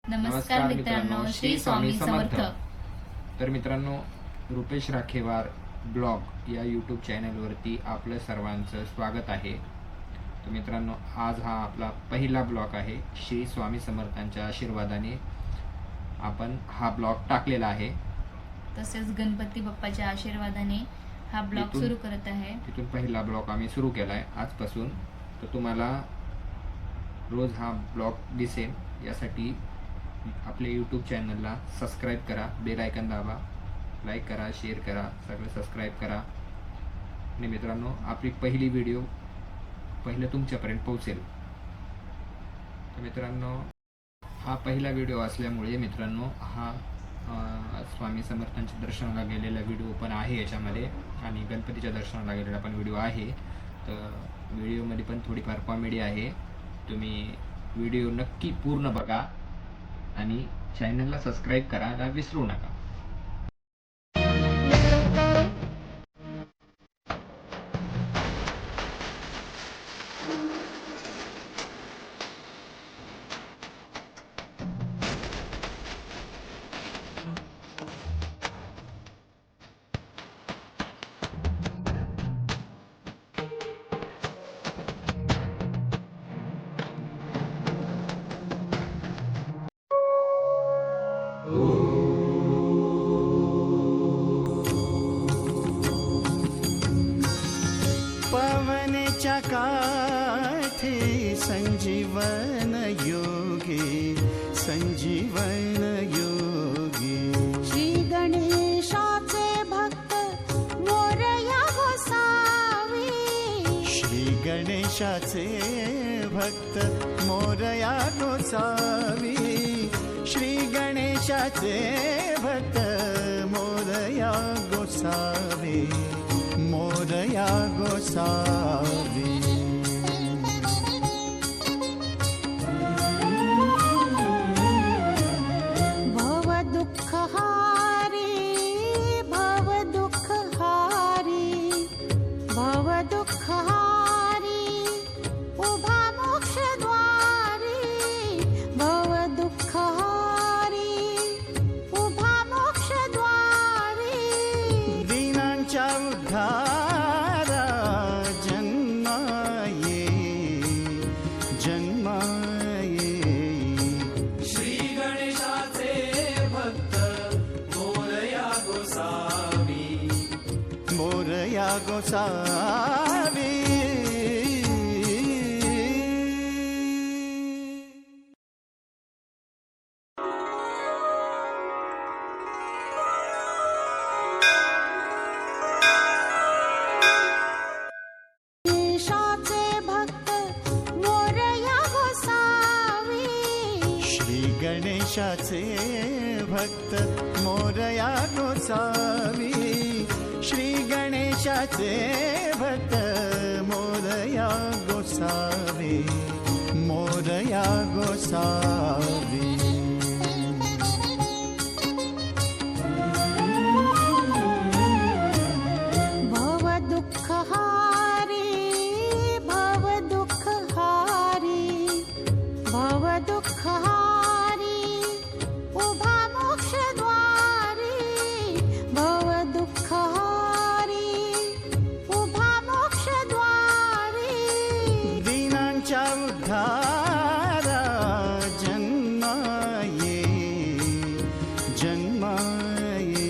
नमस्कार मित्रांनो, श्री स्वामी समर्थ. तर मित्रांनो, रुपेश राखेवार ब्लॉग या यूट्यूब चॅनलवरती आपलं सर्वांचं स्वागत आहे. तर मित्रांनो, आज हा आपला पहिला ब्लॉग आहे. श्री स्वामी समर्थांच्या आशीर्वादाने आपण हा ब्लॉग टाकलेला आहे. तसेच गणपती बाप्पाच्या आशीर्वादाने हा ब्लॉग सुरू करत आहे. तिथून पहिला ब्लॉग आम्ही सुरू केला आहे आजपासून. तर तुम्हाला रोज हा ब्लॉग दिसेल, यासाठी आपल्या यूट्यूब चॅनलला सबस्क्राईब करा, बेल आयकन दाबा, लाईक करा, शेअर करा, सगळं सबस्क्राईब करा. आणि मित्रांनो, आपली पहिली व्हिडिओ पहिलं तुमच्यापर्यंत पोहोचेल. तर मित्रांनो, हा पहिला व्हिडिओ असल्यामुळे मित्रांनो, हा स्वामी समर्थांच्या दर्शनाला गेलेला व्हिडिओ पण आहे याच्यामध्ये, आणि गणपतीच्या दर्शनाला गेलेला पण व्हिडिओ आहे. तर व्हिडिओमध्ये पण थोडीफार कॉमेडी आहे. तुम्ही व्हिडिओ नक्की पूर्ण बघा आणि चॅनलला सबस्क्राईब करायला विसरू नका. पवनेच्या काठी संजीवन योगी, संजीवन योगी. श्री गणेशाचे भक्त मोरया गोसावी, श्री गणेशाचे भक्त मोरया गोसावी. श्री गणेशाचे भक्त मोरया गोसावी, मोरया गोसावी. भव दुःख हारी, भव दुःख हारी, भव दुःख हारी, उभा मोक्षद्वारी. भव दुःख हारी, उभा मोक्षद्वारी. दीनांच्या उद्धारा जन्मा ये, जन्मा ये. श्री गणेशाचे भक्त मोरया गोसावी, मोरया गोसावी. गणेशाचे भक्त मोरया गोसावी, श्री गणेशाचे भक्त मोरया गोसावी. श्री गणेशाचे भक्त मोरया गोसावी, मोरया गोसावी. भव दुःख हारी, भव दुःख हारी, भव दुःख हारी, उभा मोक्षद्वारी. भव दुःख हारी, उभा मोक्षद्वारी. दीनांच्या उद्धारा जन्मा ये, जन्मा